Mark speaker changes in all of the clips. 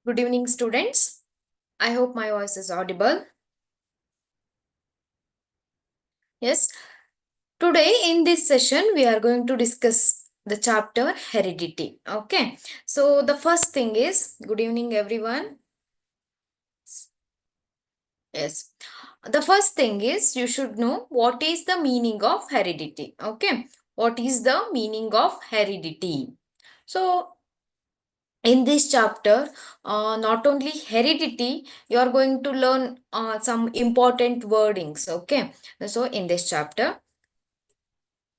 Speaker 1: Good evening, students. I hope my voice is audible. Yes. Today in this session, we are going to discuss the chapter Heredity. Okay. So the first thing is, good evening, everyone. Yes. The first thing is, you should know what is the meaning of heredity. Okay. What is the meaning of heredity? So in this chapter, not only heredity, you are going to learn some important wordings. Okay. So in this chapter,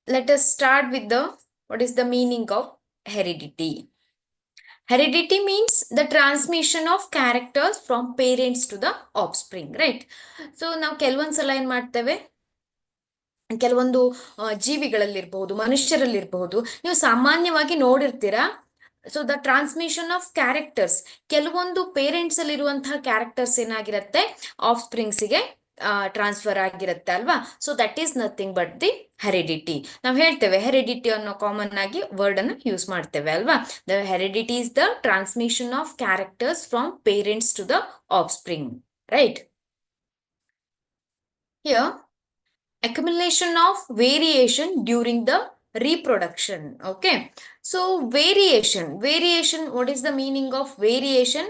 Speaker 1: let us start with the what is the meaning of heredity. Heredity means the transmission of characters from parents to the offspring, right? So ನಾವು ಕೆಲವೊಂದ್ಸಲ ಏನ್ ಮಾಡ್ತೇವೆ, ಕೆಲವೊಂದು ಜೀವಿಗಳಲ್ಲಿರ್ಬಹುದು, ಮನುಷ್ಯರಲ್ಲಿರ್ಬಹುದು, ನೀವು ಸಾಮಾನ್ಯವಾಗಿ ನೋಡಿರ್ತೀರಾ. So the transmission of characters, ಕೆಲವೊಂದು parents ಅಲ್ಲಿ ಇರುವಂತಹ ಕ್ಯಾರೆಕ್ಟರ್ಸ್ ಏನಾಗಿರುತ್ತೆ, ಆಫ್ ಸ್ಪ್ರಿಂಗ್ಸ್ಗೆ ಟ್ರಾನ್ಸ್ಫರ್ ಆಗಿರುತ್ತೆ ಅಲ್ವಾ. So that is nothing but the heredity. ನಾವು ಹೇಳ್ತೇವೆ ಹೆರಿಡಿಟಿ ಅನ್ನೋ ಕಾಮನ್ ಆಗಿ ವರ್ಡ್ ಅನ್ನು ಯೂಸ್ ಮಾಡ್ತೇವೆ ಅಲ್ವಾ. The heredity is the transmission of characters from parents to the offspring, right? Here accumulation of variation during the reproduction. Okay, so variation, what is the meaning of variation?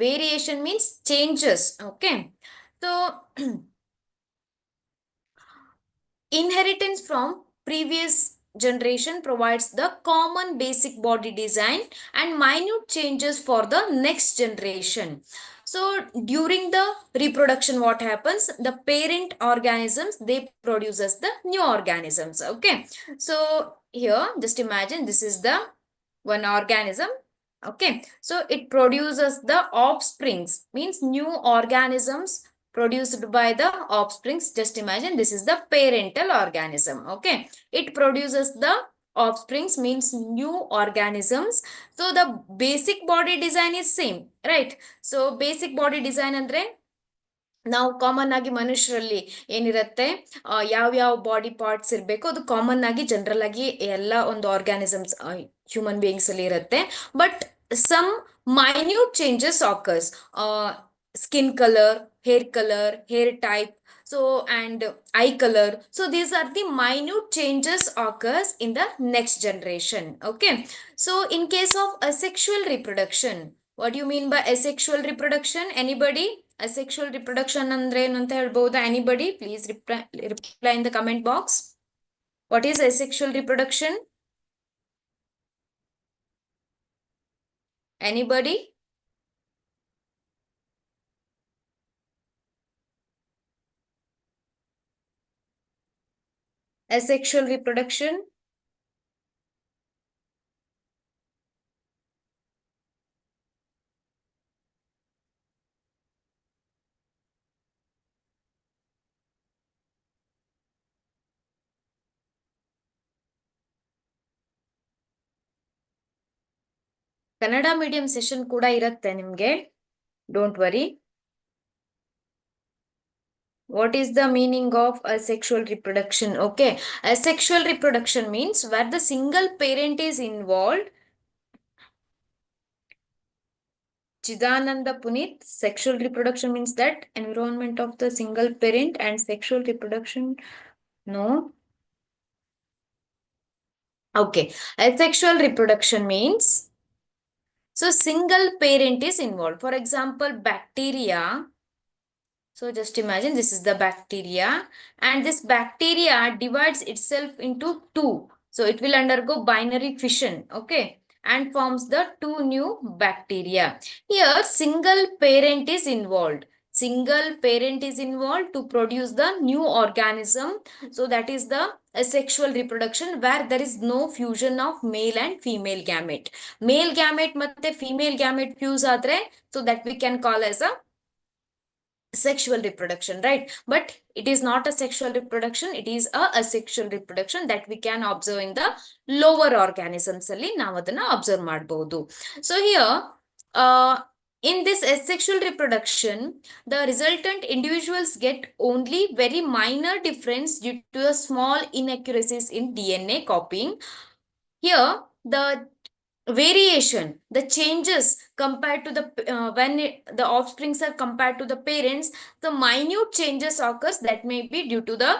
Speaker 1: Variation means changes. Okay, so inheritance from previous generation provides the common basic body design and minute changes for the next generation. So during the reproduction, what happens, the parent organisms, they produces the new organisms. Okay, so here just imagine this is the one organism. Okay, so it produces the offsprings, means new organisms produced by the offsprings. Just imagine this is the parental organism. Okay, it produces the offsprings, means new organisms. So the basic body design is same, right? So basic body design andre ನಾವು common ಆಗಿ ಮನುಷ್ಯರಲ್ಲಿ ಏನಿರುತ್ತೆ, ಯಾವ body parts ಇರಬೇಕು ಅದು common ಆಗಿ general ಆಗಿ ಎಲ್ಲ ಒಂದು ಆರ್ಗ್ಯಾನಿಸಮ್ಸ್ ಹ್ಯೂಮನ್ ಬೀಯಿಂಗ್ಸ್ ಅಲ್ಲಿ ಇರುತ್ತೆ. But some minute changes occurs, skin color, hair type, so and eye color. So these are the minute changes occurs in the next generation. Okay, so in case of asexual reproduction, what do you mean by asexual reproduction? Anybody? Asexual reproduction andre ಏನು ಅಂತ ಹೇಳ್ಬಹುದಾ? Anybody please reply in the comment box. What is asexual reproduction? Anybody? Asexual reproduction? Kannada medium session ಕೂಡ ಇರುತ್ತೆ ನಿಮ್ಗೆ, don't worry. What is the meaning of asexual reproduction? Okay, asexual reproduction means where the single parent is involved. Chidananda Puneet, sexual reproduction means that environment of the single parent, and sexual reproduction, no. Okay, asexual reproduction means, so single parent is involved. For example, bacteria. So just imagine this is the bacteria, and this bacteria divides itself into two. So it will undergo binary fission, okay, and forms the two new bacteria. Here single parent is involved. Single parent is involved to produce the new organism. So that is the asexual reproduction, where there is no fusion of male and female gamete. Male gamete matte female gamete fuse adre, so that we can call as a sexual reproduction, right? But it is not a sexual reproduction, it is a asexual reproduction that we can observe in the lower organisms alli ನಾವು ಅದನ್ನ observe ಮಾಡಬಹುದು. So here in this asexual reproduction, the resultant individuals get only very minor difference due to a small inaccuracies in DNA copying. Here the variation, the changes compared to the offsprings are compared to the parents, the minute changes occurs that may be due to the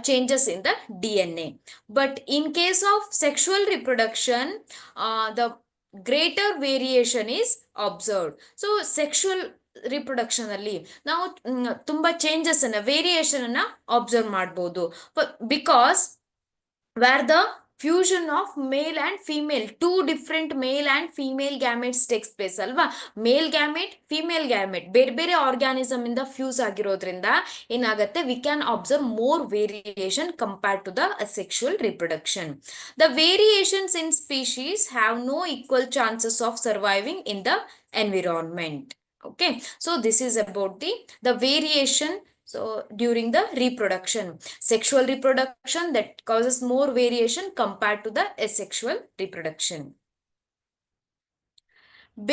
Speaker 1: changes in the DNA. But in case of sexual reproduction, the greater variation is observed. So sexual reproduction ಅಲ್ಲಿ ನಾವು ತುಂಬಾ changes ಅನ್ನ variation ಅನ್ನ observe ಮಾಡಬಹುದು. Because where the fusion of male and female, two different male and female gametes takes place ಅಲ್ವಾ. ಮೇಲ್ gamete female gamete ಬೇರೆ ಬೇರೆ organism ಇಂದ ಫ್ಯೂಸ್ ಆಗಿರೋದ್ರಿಂದ ಏನಾಗುತ್ತೆ, we can observe more variation compared to the sexual reproduction. The variations in species have no equal chances of surviving in the environment. Okay, so this is about the variation. So during the reproduction, sexual reproduction that causes more variation compared to the asexual reproduction.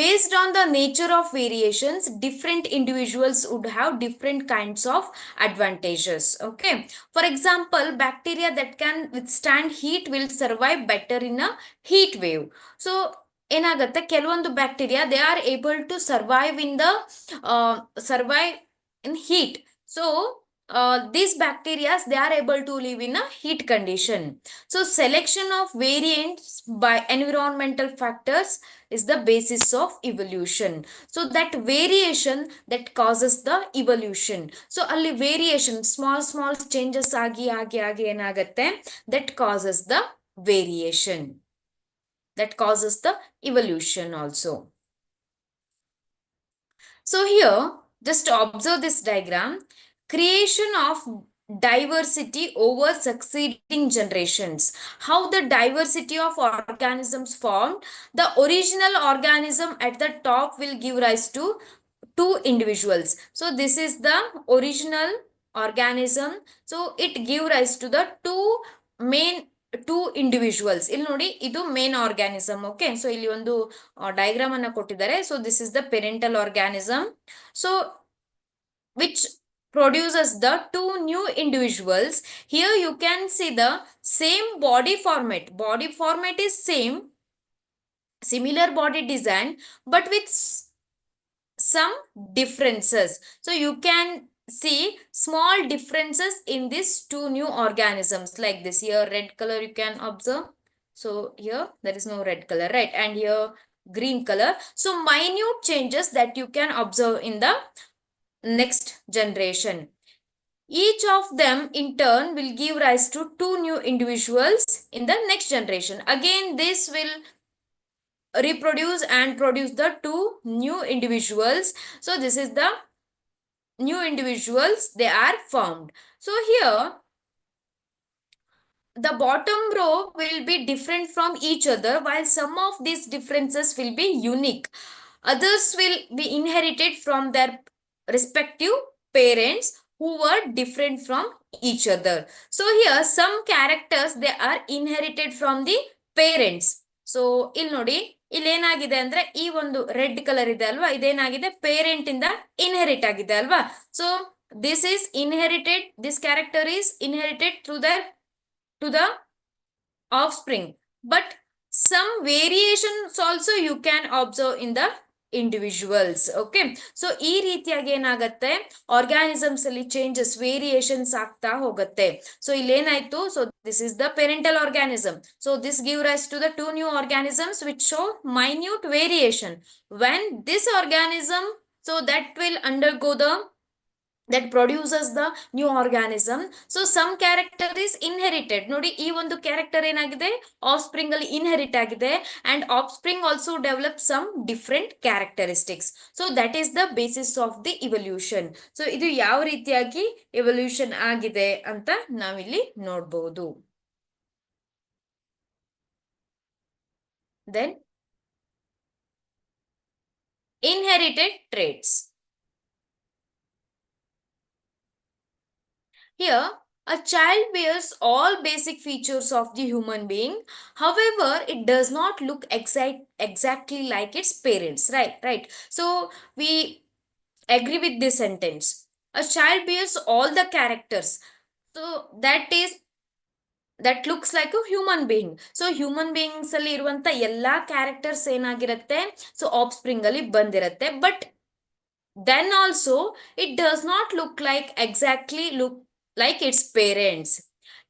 Speaker 1: Based on the nature of variations, different individuals would have different kinds of advantages. Okay. For example, bacteria that can withstand heat will survive better in a heat wave. So, ಏನಾಗುತ್ತೆ, ಕೆಲವೊಂದು bacteria they are able to survive in heat. So these bacteria they are able to live in a heat condition. So selection of variants by environmental factors is the basis of evolution. So that variation that causes the evolution. So ಅಲ್ಲಿ variation small changes ಆಗಿ ಏನಾಗುತ್ತೆ, that causes the variation, that causes the evolution also. So here just observe this diagram. Creation of diversity over succeeding generations. How the diversity of organisms formed. The original organism at the top will give rise to two individuals. So this is the original organism. So it give rise to the two individuals. ಇಲ್ಲಿ ನೋಡಿ, ಇದು main organism. Okay, so ಇಲ್ಲಿ ಒಂದು diagram ಅನ್ನ ಕೊಟ್ಟಿದ್ದಾರೆ. So this is the parental organism. So which produces the two new individuals. Here you can see the same body format. Body format is same, similar body design, but with some differences. So you can see small differences in these two new organisms like this. Here red color you can observe. So here there is no red color, right? And here green color. So minute changes that you can observe in the next generation. Each of them in turn will give rise to two new individuals in the next generation. Again, this will reproduce and produce the two new individuals. So this is the new individuals they are formed. So here the bottom row will be different from each other, while some of these differences will be unique. Others will be inherited from their respective parents who were different from each other. So here some characters they are inherited from the parents. So ಇಲ್ಲಿ ನೋಡಿ, ಇಲ್ಲಿ ಏನಾಗಿದೆ ಅಂದ್ರೆ ಈ ಒಂದು red colour ಇದೆ ಅಲ್ವಾ, ಇದೇನಾಗಿದೆ parent ಇಂದ ಇನ್ಹೆರಿಟ್ ಆಗಿದೆ ಅಲ್ವಾ. So this is inherited, this character is inherited to the offspring, but some variations also you can observe in the individuals. Okay, so ಈ ರೀತಿಯಾಗಿ ಏನಾಗುತ್ತೆ, ಆರ್ಗ್ಯಾನಿಸಮ್ಸ್ ಅಲ್ಲಿ ಚೇಂಜಸ್ ವೇರಿಯೇಷನ್ಸ್ ಆಗ್ತಾ ಹೋಗುತ್ತೆ. ಸೊ ಇಲ್ಲಿ ಏನಾಯ್ತು, so this is the parental organism. So this give rise to the two new organisms which show minute variation. When this organism, so that will undergo the, that produces the new organism. So some character is inherited. ನೋಡಿ, ಈ ಒಂದು character ಏನಾಗಿದೆ, ಆಫ್ಸ್ಪ್ರಿಂಗ್ ಅಲ್ಲಿ inherit ಆಗಿದೆ, and offspring also develop some different characteristics. So that is the basis of the evolution. So ಇದು ಯಾವ ರೀತಿಯಾಗಿ evolution ಆಗಿದೆ ಅಂತ ನಾವಿಲ್ಲಿ ನೋಡಬಹುದು. Then inherited traits. Here, a child bears all basic features of the human being. However, it does not look exactly like its parents. Right. So we agree with this sentence. A child bears all the characters. So that is that looks like a human being. So human beings ಅಲ್ಲಿ ಇರುವಂತ ಎಲ್ಲಾ characters ಏನಾಗಿರುತ್ತೆ, so of spring ಅಲ್ಲಿ ಬಂದಿರುತ್ತೆ. But then also it does not look like exactly look like its parents.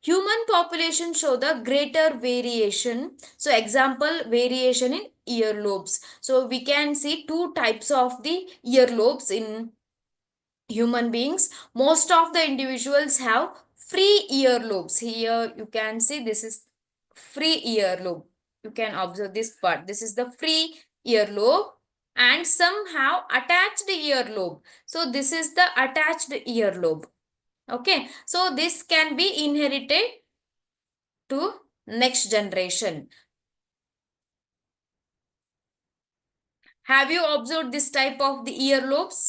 Speaker 1: Human population show the greater variation. So example, variation in earlobes. So we can see two types of the earlobes in human beings. Most of the individuals have free earlobes. Here you can see this is free earlobe. You can observe this part. This is the free earlobe, and some have attached earlobe. So this is the attached earlobe. Okay, so this can be inherited to next generation. Have you observed this type of the earlobes?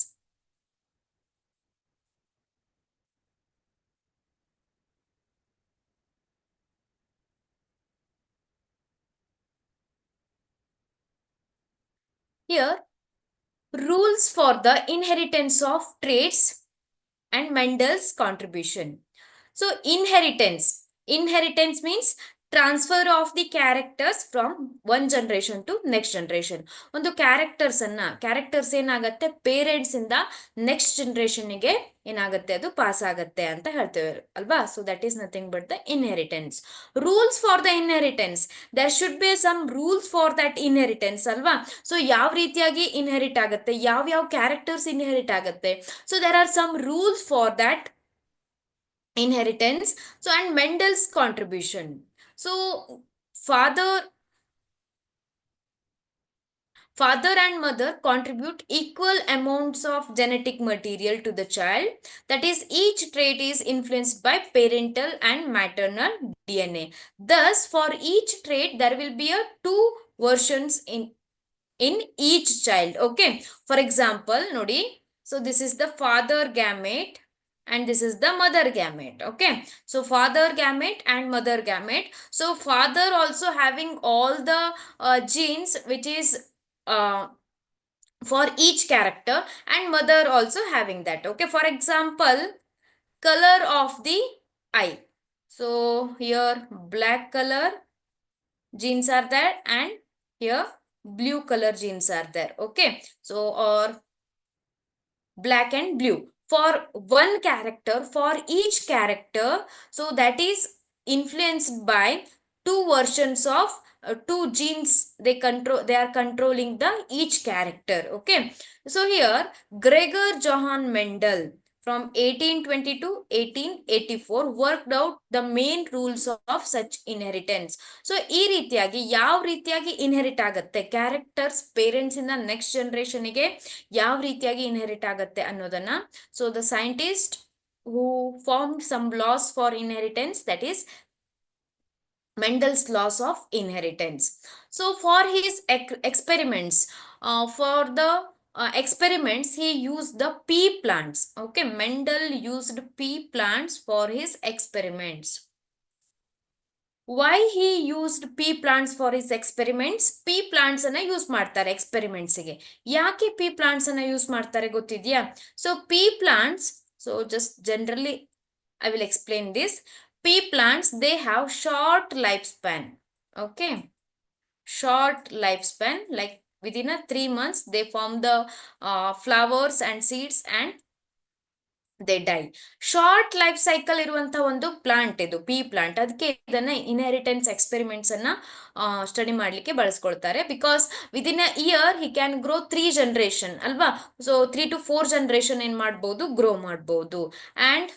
Speaker 1: Here, rules for the inheritance of traits and Mendel's contribution. So inheritance. Inheritance means transfer of the characters from one generation to next generation. ಒಂದು characters ಏನಾಗತ್ತೆ parents ಇಂದ next ಜನರೇಷನ್ಗೆ ಏನಾಗುತ್ತೆ ಅದು pass ಆಗತ್ತೆ ಅಂತ ಹೇಳ್ತೇವೆ ಅಲ್ವಾ. So that is nothing but the inheritance. Rules for the inheritance, there should be some rules for that inheritance ಅಲ್ವಾ. ಸೊ ಯಾವ ರೀತಿಯಾಗಿ ಇನ್ಹೆರಿಟ್ ಆಗುತ್ತೆ, ಯಾವ ಕ್ಯಾರೆಕ್ಟರ್ಸ್ ಇನ್ಹೆರಿಟ್ ಆಗುತ್ತೆ. So there are some rules for that inheritance. So and Mendel's contribution. So father father and mother contribute equal amounts of genetic material to the child. That is, each trait is influenced by parental and maternal DNA. Thus for each trait there will be a two versions in each child. Okay, for example nodi, so this is the father gamete and this is the mother gamete. Okay, so father gamete and mother gamete. So father also having all the genes which is uh, for each character, and mother also having that. Okay, for example, color of the eye. So here black color genes are there, and here blue color genes are there. Okay, so or black and blue for one character, for each character. So that is influenced by two versions of two genes. They are controlling the each character. Okay, so here Gregor Johann Mendel from 1820 to 1884 worked out the main rules of such inheritance. So ಈ ರೀತಿಯಾಗಿ ಯಾವ ರೀತಿಯಾಗಿ inherit ಆಗುತ್ತೆ characters parents ಇಂದ next ಜನರೇಷನ್ಗೆ ಯಾವ ರೀತಿಯಾಗಿ inherit ಆಗುತ್ತೆ ಅನ್ನೋದನ್ನ. So the scientist who formed some laws for inheritance, that is Mendel's laws of inheritance. So for his experiments, for the experiments he used the pea plants. Okay, Mendel used pea plants for his experiments. Why he used pea plants for his experiments? Pea plants ಅನ್ನ use ಮಾಡ್ತಾರೆ experiments ಗೆ. ಯಾಕೆ pea plants ಅನ್ನ use ಮಾಡ್ತಾರೆ ಗೊತ್ತಿದ್ಯಾ? So pea plants, so just generally I will explain this. Pea plants, they have short lifespan. Okay, short lifespan, like within a 3 months they form the flowers and seeds and they die. Short life cycle ಇರುವಂತ ಒಂದು plant ಇದು ಪೀ plant. ಅದಕ್ಕೆ ಇದನ್ನ inheritance experiments ಅನ್ನ study ಮಾಡ್ಲಿಕ್ಕೆ ಬಳಸ್ಕೊಳ್ತಾರೆ. Because within a year he can grow 3 generation ಅಲ್ವಾ. So 3 to 4 generation ಏನ್ ಮಾಡ್ಬೋದು, ಗ್ರೋ ಮಾಡ್ಬೋದು. And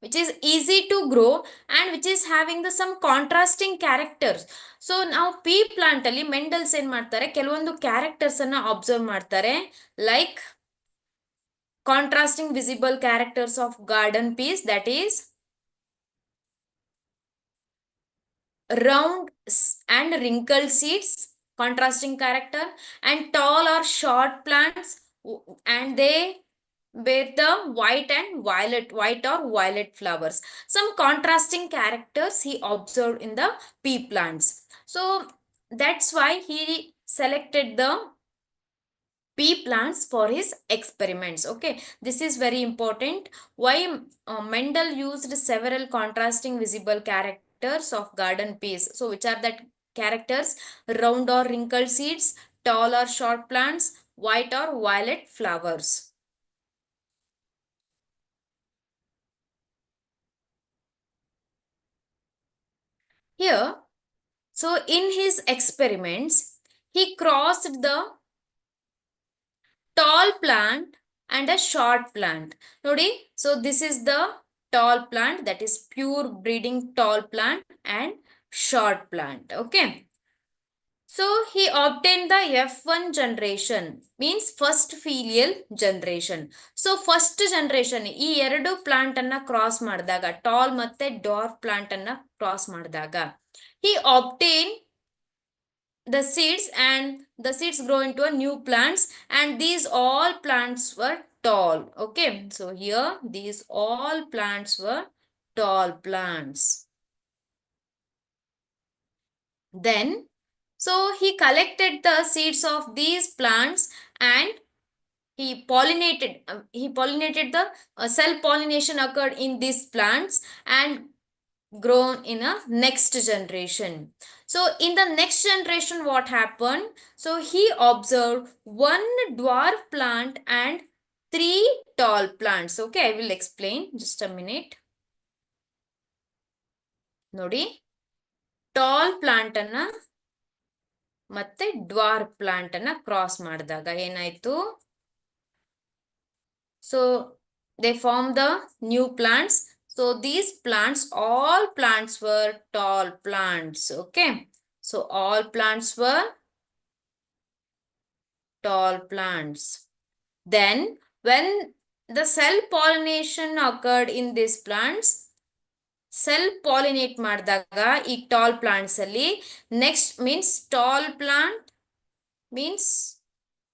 Speaker 1: which is easy to grow and which is having the some contrasting characters. So ನಾವು ಪೀ ಪ್ಲಾಂಟ್ ಅಲ್ಲಿ Mendel's ಏನ್ ಮಾಡ್ತಾರೆ, ಕೆಲವೊಂದು ಕ್ಯಾರೆಕ್ಟರ್ಸ್ ಅನ್ನ ಅಬ್ಸರ್ವ್ ಮಾಡ್ತಾರೆ. Like contrasting visible characters of garden peas, that is round and wrinkled seeds, contrasting character, and tall or short plants, and they bear the white or violet flowers. Some contrasting characters he observed in the pea plants. So that's why he selected the pea plants for his experiments. Okay, this is very important. Why Mendel used several contrasting visible characters characters of garden peas. So which are that characters? Round or wrinkled seeds, tall or short plants, white or violet flowers. Here, so in his experiments, he crossed the tall plant and a short plant. Nodi, so this is the tall plant, that is pure breeding tall plant, and short plant. Okay. So he obtained the F1 generation, means first filial generation. So first generation ಈ ಎರಡು plant ಅನ್ನ cross ಮಾಡಿದಾಗ, tall ಮತ್ತೆ dark plant ಅನ್ನ cross ಮಾಡಿದಾಗ, he obtained the seeds, and the seeds grow into a new plants, and these all plants were tall. Okay, so here these all plants were tall plants. Then so he collected the seeds of these plants, and he pollinated the cell pollination occurred in these plants and grown in a next generation. So in the next generation, what happened? So he observed one dwarf plant and three tall plants. Okay, I will explain, just a minute. Nodi, tall plant anna ಮತ್ತೆ dwarf plant ಅನ್ನ cross ಮಾಡಿದಾಗ ಏನಾಯ್ತು? So they formed the new plants. So these plants, all plants were tall plants. Okay, so all plants were tall plants. Then when the cell pollination occurred in these plants, cell pollinate ಮಾಡಿದಾಗ ಈ tall plants ಅಲ್ಲಿ next means tall plant means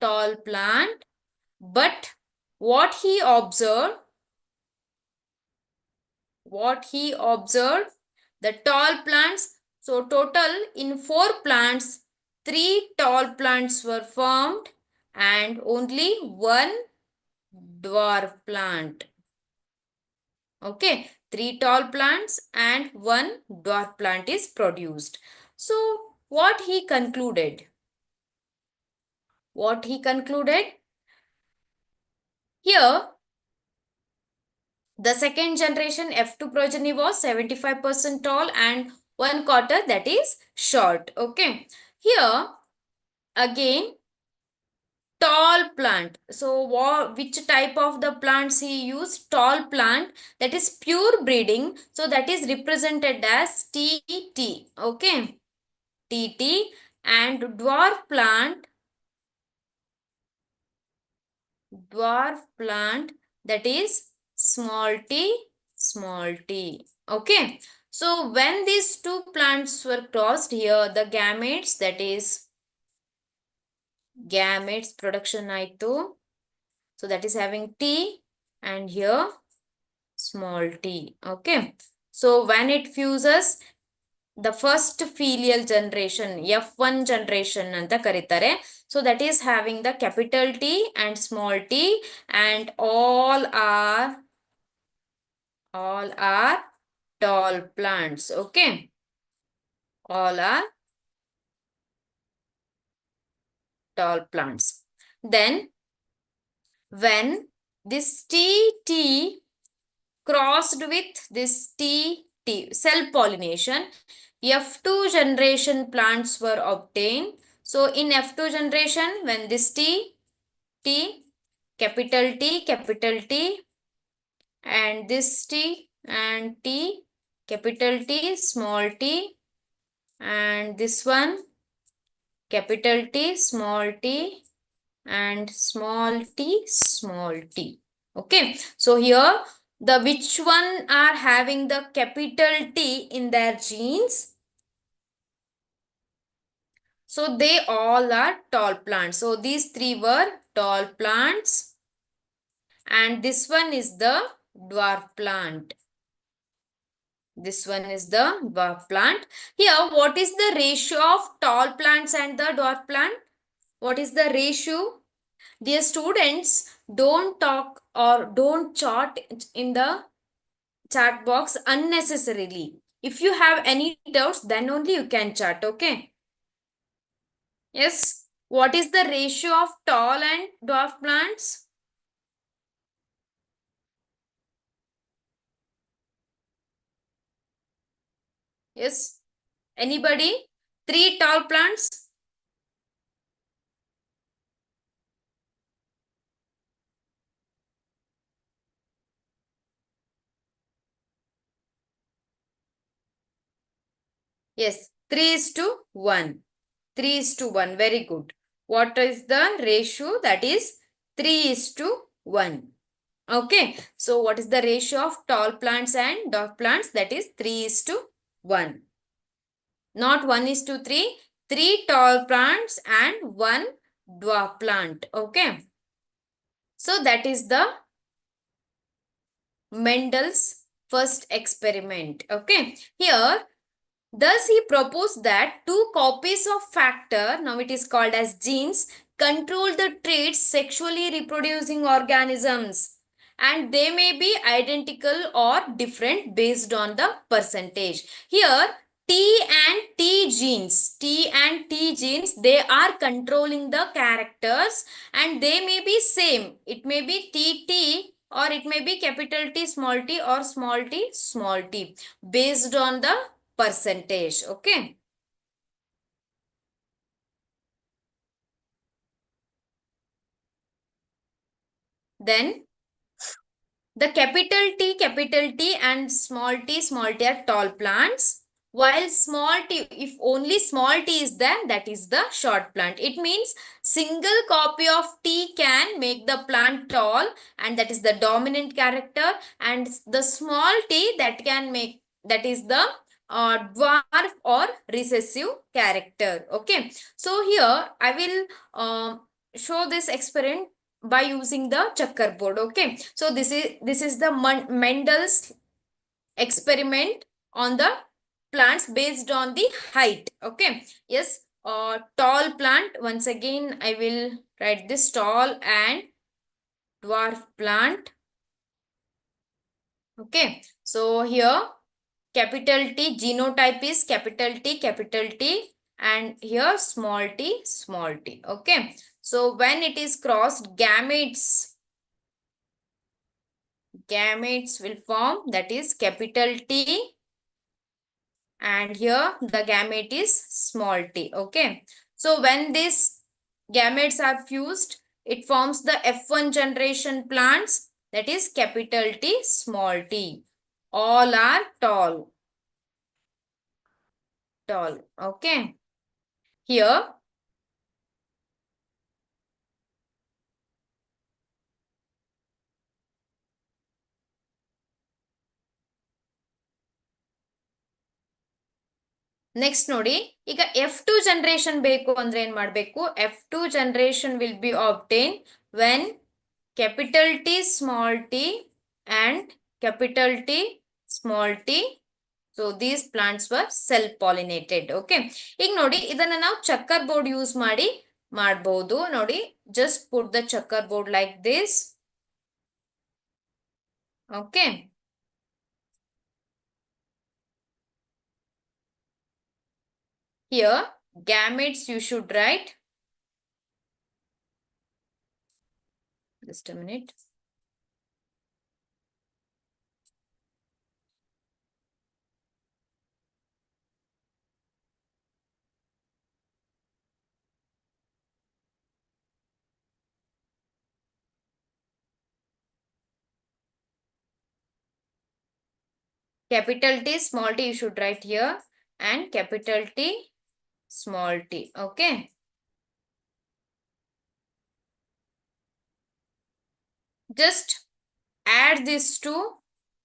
Speaker 1: tall plant, but what he observed, the tall plants, so total in 4 plants 3 tall plants were formed and only 1 dwarf plant. Okay, 3 tall plants and 1 dwarf plant is produced. So what he concluded? Here the second generation F2 progeny was 75% tall and 1/4 that is short. Okay, here again tall plant. So which type of the plants he used? Tall plant, that is pure breeding, so that is represented as TT. Okay, TT. And dwarf plant, that is small t. Okay, so when these two plants were crossed, here the gametes, that is gametes production ಆಯ್ತು. So that is having T, and here small t. Okay, so when it fuses, the first filial generation, F1 generation anta karitare. So that is having the capital T and small t, and all are tall plants. Okay, all are tall plants. Then when this TT crossed with this TT, cell pollination, F2 generation plants were obtained. So in F2 generation, when this T, capital T, and this T and T, capital T, small t, and this one, capital T, small t, and small t. Okay, so here the which one are having the capital T in their genes? So they all are tall plants. So these 3 were tall plants, and this one is the dwarf plant. Here, what is the ratio of tall plants and the dwarf plant? What is the ratio? Dear students, don't talk or don't chat in the chat box unnecessarily. If you have any doubts, then only you can chat. Okay. Yes. What is the ratio of tall and dwarf plants? Yes. Anybody? Three tall plants. Yes. 3 is to 1. 3 is to 1. Very good. What is the ratio? That is 3 is to 1. Okay. So what is the ratio of tall plants and dwarf plants? That is 3 is to 1. Not 1 is to 3. 3 tall plants and 1 dwarf plant. Okay. So that is the Mendel's first experiment. Okay. Here, thus he proposed that two copies of factor, now it is called as genes, control the traits sexually reproducing organisms, and they may be identical or different based on the percentage. Here T and T genes, they are controlling the characters and they may be same. It may be TT or it may be capital T small t or small t based on the percentage. Okay. Then the capital T and small t are tall plants. While small t, if only small t is there, that is the short plant. It means single copy of T can make the plant tall and that is the dominant character, and the small t that can make, that is the dwarf or recessive character. Okay. So here I will show this experiment by using the checkerboard. Okay. So this is the Mendel's experiment on the plants based on the height. Okay. Yes. Tall plant. Once again, I will write this tall and dwarf plant. Okay. So here capital T genotype is capital T and here small t. Okay. So when it is crossed, gametes will form, that is capital T, and here the gamete is small t. Okay. So when these gametes are fused, it forms the F1 generation plants, that is capital T small t. All are tall. Okay. Here next ನೋಡಿ ಈಗ F2 generation ಬೇಕು ಅಂದ್ರೆ ಏನ್ ಮಾಡಬೇಕು? F2 generation will be obtained when capital T small t and capital T small t. So these plants were self pollinated. Okay. ಈಗ ನೋಡಿ ಇದನ್ನ ನಾವು ಚಕ್ಕರ್ ಬೋರ್ಡ್ ಯೂಸ್ ಮಾಡಿ ಮಾಡಬಹುದು. ನೋಡಿ, just put the checker board like this. Okay. Here gametes you should write. Just a minute. Capital T small t you should write here and capital T small t. Okay. Just add these two.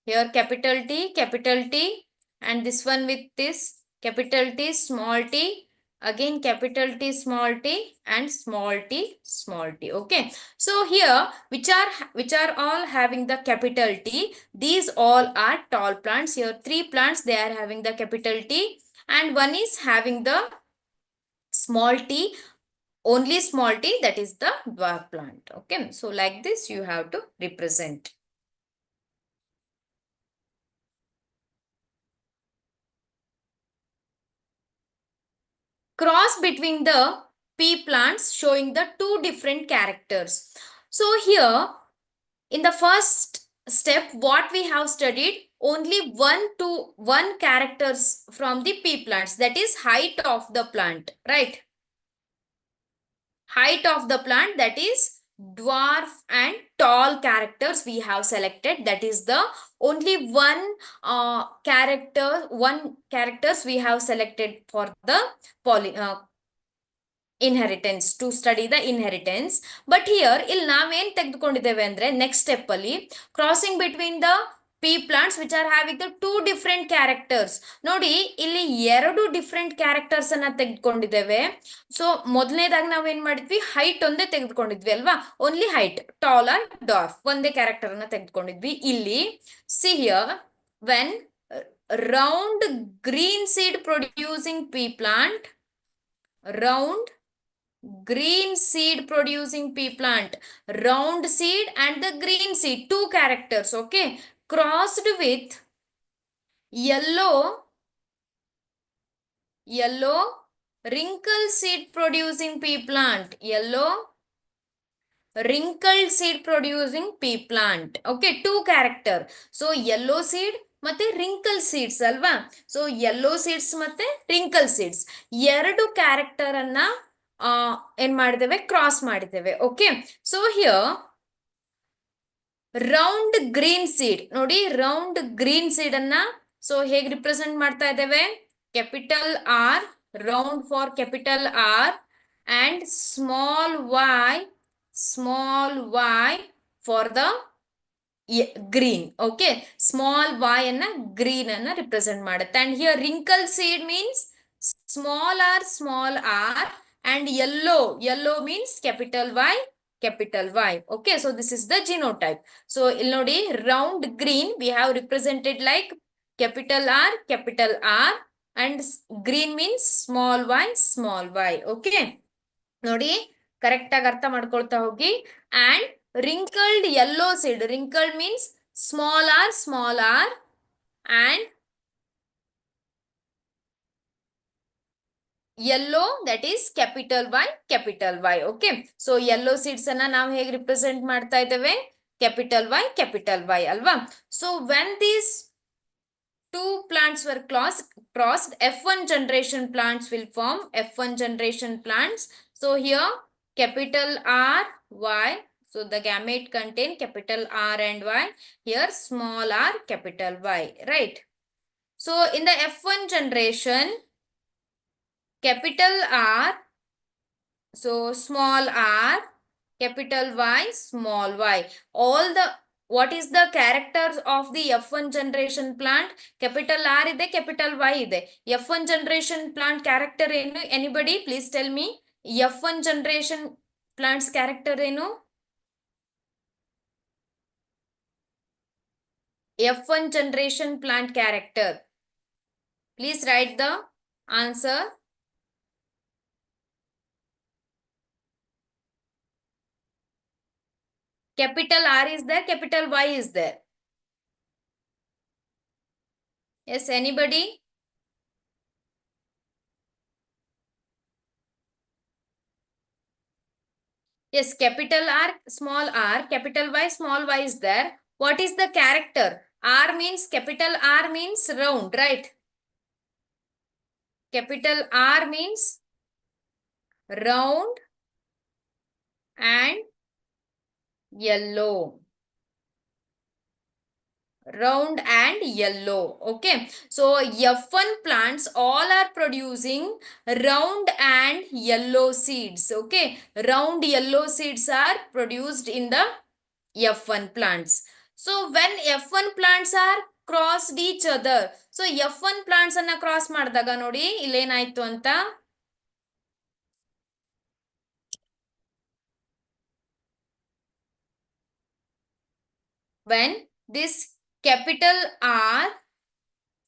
Speaker 1: Here capital T and this one with this capital T small t, again capital T small t and small t. Okay. So here which are all having the capital T, these all are tall plants. Here three plants, they are having the capital T and one is having the small t, only small t, that is the dwarf plant. Okay. So like this you have to represent. cross between the pea plants showing the two different characters. So here in the first step what we have studied, only one characters from the pea plants, that is height of the plant, right? Height of the plant, that is dwarf and tall characters we have selected, that is the only one characters we have selected for the inheritance, to study the inheritance. But here ಇಲ್ಲಿ ನಾವೇನ್ ತೆಗೆದುಕೊಂಡಿದ್ದೇವೆ ಅಂದ್ರೆ next step ಅಲ್ಲಿ crossing between the P plants which are having the two different characters. ನೋಡಿ ಇಲ್ಲಿ ಎರಡು different characters ಅನ್ನ ತೆಗೆದುಕೊಂಡಿದ್ದೇವೆ. ಸೊ ಮೊದಲನೇದಾಗಿ ನಾವೇನ್ ಮಾಡಿದ್ವಿ, ಹೈಟ್ ಒಂದೇ ತೆಗೆದುಕೊಂಡಿದ್ವಿ ಅಲ್ವಾ, only height, tall or dwarf ಒಂದೇ ಕ್ಯಾರೆಕ್ಟರ್ ಅನ್ನ ತೆಗೆದುಕೊಂಡಿದ್ವಿ. ಇಲ್ಲಿ see here when round green seed producing pea plant, round green seed producing pea plant, round seed and the green seed, two characters, okay, crossed with yellow wrinkle seed producing pea plant, yellow wrinkled seed producing pea plant, okay, two character. So yellow seed ಮತ್ತೆ wrinkle seeds ಅಲ್ವಾ, so yellow seeds ಮತ್ತೆ wrinkle seeds ಎರಡು character ಅನ್ನ ಏನ್ ಮಾಡಿದ್ದೇವೆ, cross ಮಾಡಿದ್ದೇವೆ. Okay, so here round green seed, ನೋಡಿ round green seed ಅನ್ನ ಸೊ ಹೇಗೆ ರಿಪ್ರೆಸೆಂಟ್ ಮಾಡ್ತಾ ಇದ್ದೇವೆ, capital R, round for capital R and small Y for the green. Okay, small y ಅನ್ನ ಗ್ರೀನ್ ಅನ್ನ ರಿಪ್ರೆಸೆಂಟ್ ಮಾಡುತ್ತೆ. And here wrinkle seed means small R and yellow means capital Y. Okay, so this is the genotype. So ಇಲ್ಲಿ ನೋಡಿ round green we have represented like capital R and green means small y. Okay, ನೋಡಿ correct ಆಗಿ ಅರ್ಥ ಮಾಡ್ಕೊಳ್ತಾ ಹೋಗಿ. and wrinkled yellow seed, wrinkled means small r and yellow, that is capital Y. Okay, so yellow seeds ಅನ್ನ ನಾವು ಹೇಗೆ represent ಮಾಡ್ತಾ ಇದ್ದೇವೆ, capital Y ಅಲ್ವಾ. So when these two plants were crossed, F1 generation plants will form, F1 generation plants. So here capital R Y, so the gamete contain capital R and Y, here small r capital Y, right? So in the F1 generation, capital R, so small r, capital Y, small y. All the, what is the characters of the F1 generation plant? Capital R ಇದೆ, capital Y ಇದೆ. F1 generation plant character ಏನು? Anybody please tell me. F1 generation plants character ಏನು? F1 generation plant character. Please write the answer. Capital R is there, capital Y is there. Yes, anybody? Yes, capital R, capital Y, small y is there. What is the character? R means, capital R means round, right? Capital R means round and yellow. Round and yellow. Okay, so F1 plants all are producing round and yellow seeds. Okay, round yellow seeds are produced in the F1 plants. So when F1 plants are crossed each other, so F1 plants ಅನ್ನ cross ಮಾಡಿದಾಗ ನೋಡಿ ಇಲ್ಲೇನಾಯ್ತು ಅಂತ, when this capital R,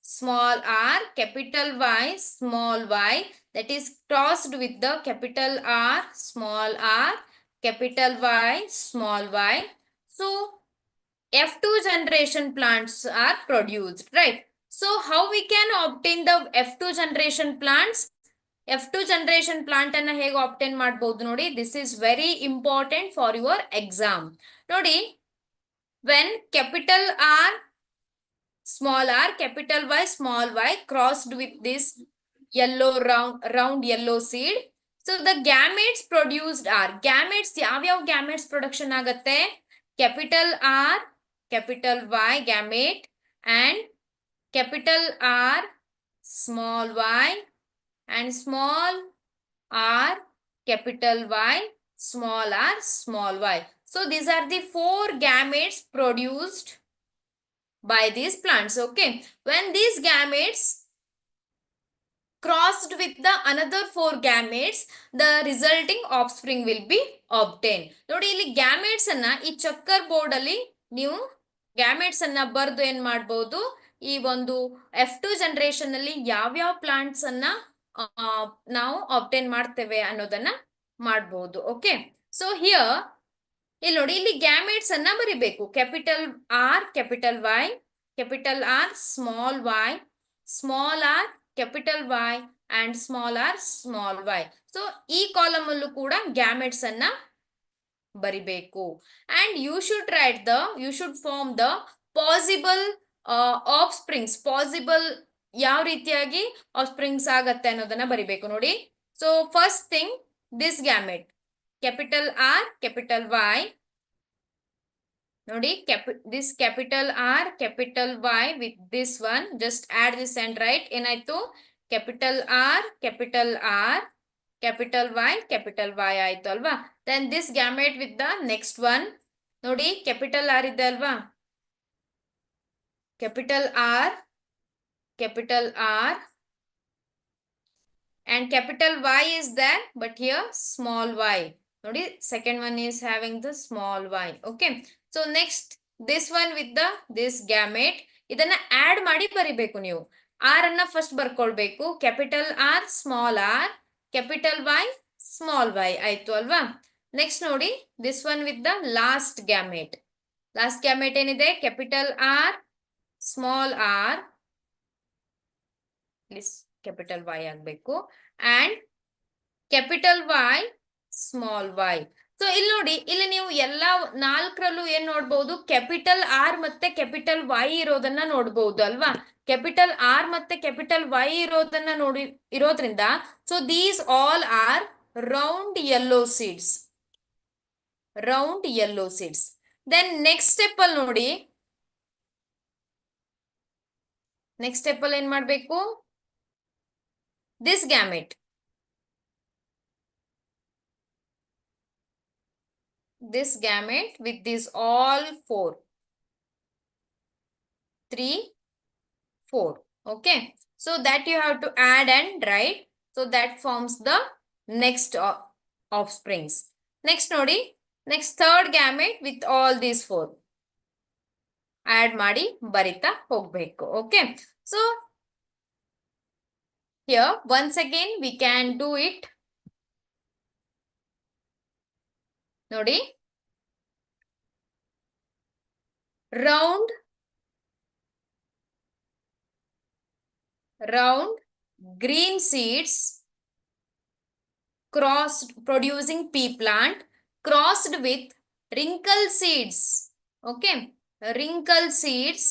Speaker 1: small r, capital Y, small y, that is crossed with the capital R, small r, capital Y, small y, so F2 generation plants are produced, right? So how we can obtain the F2 generation plants? F2 generation plant ಅನ್ನ ಹೇಗೆ ಆಬ್ಟೈನ್ ಮಾಡಬಹುದು ನೋಡಿ. This is very important for your exam. ನೋಡಿ, when capital R, small r, capital Y, small y crossed with this yellow round yellow seed, so the gametes produced are, gametes ಯಾವ gametes production ಆಗುತ್ತೆ? Capital R, capital Y gamete and capital R, small y and small r, capital Y, small r, small y. So these are the four gametes produced by these plants. Okay, when these gametes crossed with the another four gametes, the resulting offspring will be obtained. ನೋಡಿ, ಇಲ್ಲಿ gametes ಅನ್ನ ಈ ಚಕ್ಕರ್ board ಅಲ್ಲಿ ನೀವು gametes ಅನ್ನ ಬರೆದು ಏನ್ ಮಾಡಬಹುದು, ಈ ಒಂದು F2 ಜನರೇಷನ್ ಅಲ್ಲಿ ಯಾವ್ಯಾವ ಪ್ಲಾಂಟ್ಸ್ ಅನ್ನ ನಾವು ಆಬ್ಟೈನ್ ಮಾಡ್ತೇವೆ ಅನ್ನೋದನ್ನ ಮಾಡಬಹುದು. ಓಕೆ, ಸೊ ಹಿಯರ್ ಇಲ್ಲಿ ನೋಡಿ, ಇಲ್ಲಿ ಗ್ಯಾಮೆಟ್ಸ್ ಅನ್ನ ಬರಿಬೇಕು. Capital R, capital Y, capital R, small Y, small R, capital Y and small R, small Y. So ಈ ಕಾಲಮ್ ಅಲ್ಲೂ ಕೂಡ ಗ್ಯಾಮೆಟ್ಸ್ ಅನ್ನ ಬರಿಬೇಕು. And you should form the possible offsprings. Possible ಯಾವ ರೀತಿಯಾಗಿ ಆಫ್ ಸ್ಪ್ರಿಂಗ್ಸ್ ಆಗತ್ತೆ ಅನ್ನೋದನ್ನ ಬರಿಬೇಕು ನೋಡಿ. So first thing, this gamete capital R, capital Y ನೋಡಿ, this capital R, capital Y with this one, just add this and write ಏನಾಯ್ತು, capital R, capital R, capital Y, capital Y ಆಯ್ತು ಅಲ್ವಾ. then this gamete with the next one ನೋಡಿ, capital R ಇದೆ ಅಲ್ವಾ, capital R, capital R and capital Y is there, but here small y. ನೋಡಿ, second one is having the small y. Okay, so next this one with the this gamete, ಇದನ್ನ add ಮಾಡಿ ಬರಿಬೇಕು ನೀವು. r ಅನ್ನ first ಬರ್ಕೊಳ್ಬೇಕು. Capital R, small r, capital Y, small y ಆಯ್ತು ಅಲ್ವಾ. Next ನೋಡಿ, this one with the last gamete. Last gamete ಏನಿದೆ, capital R, small r, please capital Y ಆಗಬೇಕು, and capital Y, small y. So ಇಲ್ಲಿ ನೋಡಿ, ಇಲ್ಲಿ ನೀವು ಎಲ್ಲಾ ನಾಲ್ಕರಲ್ಲೂ ಏನ್ ನೋಡ್ಬಹುದು, ಕ್ಯಾಪಿಟಲ್ ಆರ್ ಮತ್ತೆ ಕ್ಯಾಪಿಟಲ್ ವೈ ಇರೋದನ್ನ ನೋಡ್ಬಹುದು ಅಲ್ವಾ. ಕ್ಯಾಪಿಟಲ್ ಆರ್ ಮತ್ತೆ ಕ್ಯಾಪಿಟಲ್ ವೈ ಇರೋದ್ರಿಂದ so these all are round yellow seeds, round yellow seeds. Then next step ಅಲ್ಲಿ ನೋಡಿ, ನೆಕ್ಸ್ಟ್ ಸ್ಟೆಪ್ ಅಲ್ಲಿ ಏನ್ ಮಾಡ್ಬೇಕು, this gamete, this gamete with these all 4, 3, 4. Okay, so that you have to add and write, so that forms the next offsprings. Next nodi, next third gamete with all these 4 add ಮಾಡಿ ಬರಿತಾ ಹೋಗ್ಬೇಕು. Okay, so here once again we can do it. ನೋಡಿ, round green seeds crossed, producing pea plant crossed with wrinkle seeds. Okay, wrinkle seeds,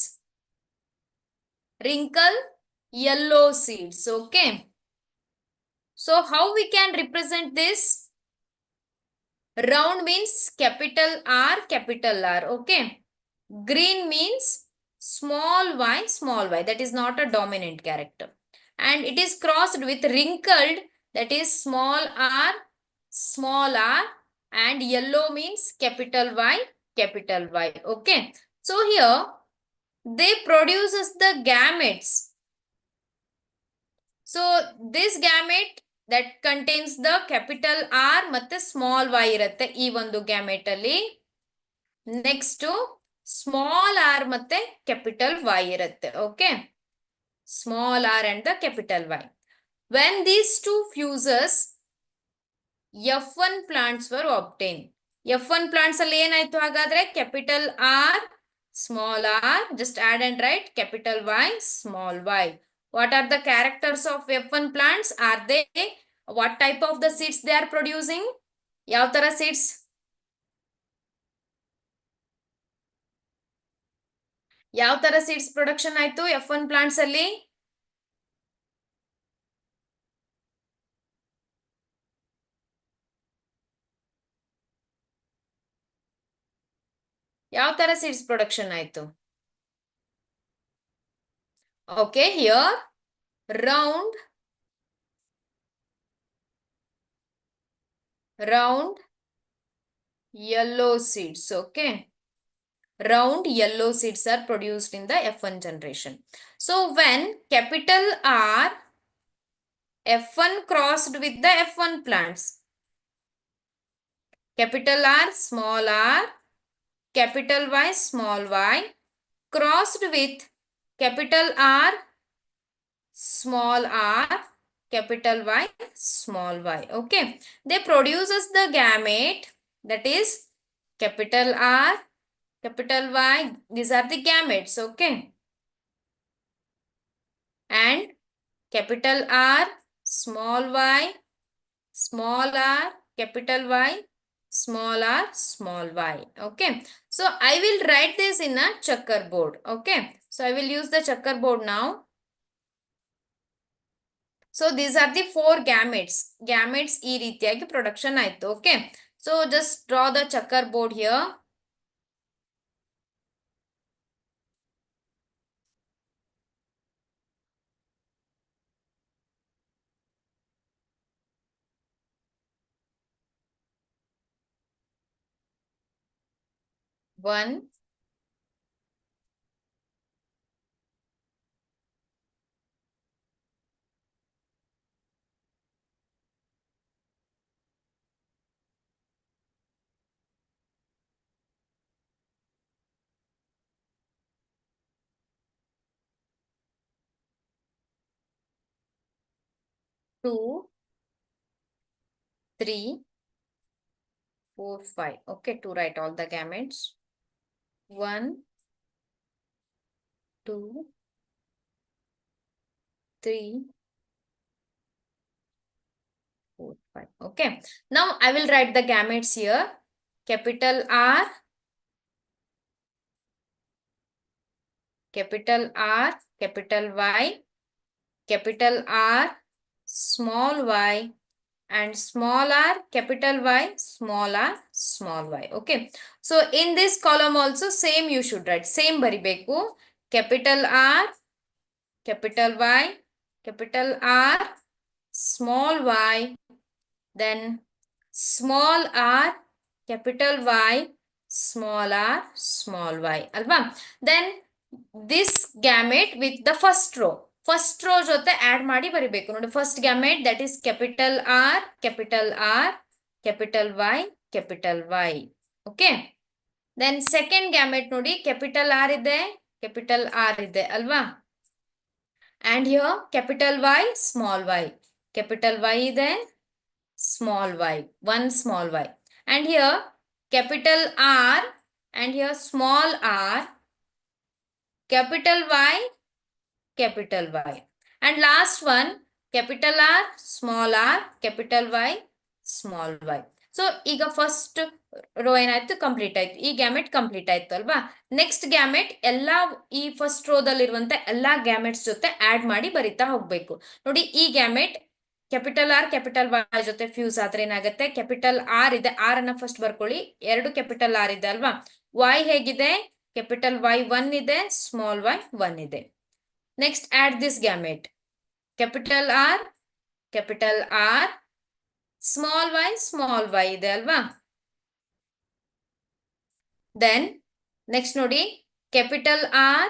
Speaker 1: wrinkle yellow seeds. Okay, so how we can represent this? Round means capital R, capital R. Okay, green means small y, small y, that is not a dominant character, and it is crossed with wrinkled, that is small r, small r, and yellow means capital Y, capital Y. Okay, so here they produces the gametes. So this gamete that contains the capital R ಮತ್ತೆ small y ಇರುತ್ತೆ ಈ ಒಂದು gamete ಅಲ್ಲಿ. Next small R ಮತ್ತೆ capital Y ಇರುತ್ತೆ. Okay, small R and the capital Y. When these two fuses, F1 plants were obtain. F1 plants ಅಲ್ಲಿ ಏನಾಯ್ತು ಹಾಗಾದ್ರೆ, capital R, small R, just add and write capital Y, small Y. What are the characters of F1 plants? Are they What type of the seeds they are producing? ಯಾವ ತರ seeds? ಯಾವ ತರ seeds production ಆಯ್ತು F1 plants ಅಲ್ಲಿ? ಯಾವ ತರ seeds production ಆಯ್ತು? Okay, here round yellow seeds. Okay, round yellow seeds are produced in the F1 generation. So when capital R F1 crossed with the F1 plants, capital R small r, capital Y small y, crossed with capital R small r, capital Y small y. Okay, they produces the gamete, that is capital R, capital Y. These are the gametes. Okay, and capital R small y, small r, capital Y, small r, small y. Okay, so I will write this in a checkerboard. Okay, so I will use the checkerboard now. So these are the four gametes. Gametes ಈ ರೀತಿಯಾಗಿ production ಆಯ್ತು. Okay, so just draw the checkerboard here. One, two, three, 4, 5. Okay, to write all the gametes. 1, 2, 3, 4, 5. Okay, now I will write the gametes here. Capital R, capital R, capital Y, capital R, small y, and small r, capital Y, small r, small y. Okay, so in this column also same you should write. Same baribeku. Capital R, capital Y, capital R, small y, then small r, capital Y, small r, small y. Alva? Then this gamete with the first row. First row ಜೊತೆ add ಮಾಡಿ ಬರಿಬೇಕು ನೋಡಿ. First gamete, that is capital R, capital R, capital Y, capital Y. Okay. Then second gamete ನೋಡಿ, capital R ಇದೆ, capital R ಇದೆ ಅಲ್ವಾ? And here capital Y, small y. Capital Y ಇದೆ, small y. One small y. And here capital R, and here small r, capital Y, capital Y. And last one, capital R, small r, capital Y, small y. So, ಈಗ first row ಏನಾಯ್ತು, complete ಆಯ್ತು. ಈ gamete complete ಆಯ್ತು ಅಲ್ವಾ? Next gamete ಎಲ್ಲಾ ಈ first ರೋದಲ್ಲಿರುವಂತ ಎಲ್ಲಾ ಗ್ಯಾಮೆಟ್ಸ್ ಜೊತೆ ಆಡ್ ಮಾಡಿ ಬರಿತಾ ಹೋಗ್ಬೇಕು. ನೋಡಿ, ಈ gamete capital R capital Y ಜೊತೆ ಫ್ಯೂಸ್ ಆದ್ರೆ ಏನಾಗುತ್ತೆ, ಕ್ಯಾಪಿಟಲ್ ಆರ್ ಇದೆ, ಆರ್ ಅನ್ನ ಫಸ್ಟ್ ಬರ್ಕೊಳ್ಳಿ. ಎರಡು ಕ್ಯಾಪಿಟಲ್ ಆರ್ ಇದೆ ಅಲ್ವಾ? ವೈ ಹೇಗಿದೆ, ಕ್ಯಾಪಿಟಲ್ ವೈ 1 ಇದೆ, ಸ್ಮಾಲ್ ವೈ 1 ಇದೆ. Next, add this gamete. Capital R, small y ಇದೆ ಅಲ್ವಾ? Then, next ನೋಡಿ, capital R,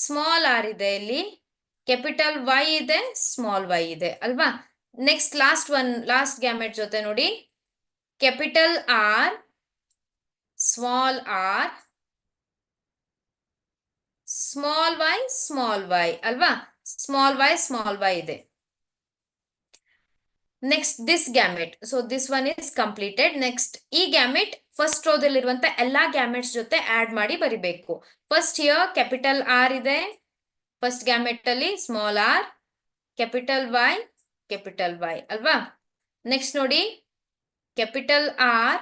Speaker 1: small r ಇದೆ ಇಲ್ಲಿ, capital Y ಇದೆ, small y ಇದೆ ಅಲ್ವಾ? Next, last gamete ಜೊತೆ ನೋಡಿ, capital R, small r, small y ಅಲ್ವಾ? small y ಇದೆ. Next, this gamete. So this one is completed. Next, ಈ gamete ಫಸ್ಟ್ ರೋದಲ್ಲಿರುವಂತ ಎಲ್ಲಾ ಗ್ಯಾಮೆಟ್ಸ್ ಜೊತೆ ಆಡ್ ಮಾಡಿ ಬರಿಬೇಕು. ಫಸ್ಟ್ ಹಿಯರ್ ಕ್ಯಾಪಿಟಲ್ ಆರ್ ಇದೆ, ಫಸ್ಟ್ ಗ್ಯಾಮೆಟ್ ಅಲ್ಲಿ small R, capital Y, capital Y ಅಲ್ವಾ. ನೆಕ್ಸ್ಟ್ ನೋಡಿ, ಕ್ಯಾಪಿಟಲ್ ಆರ್,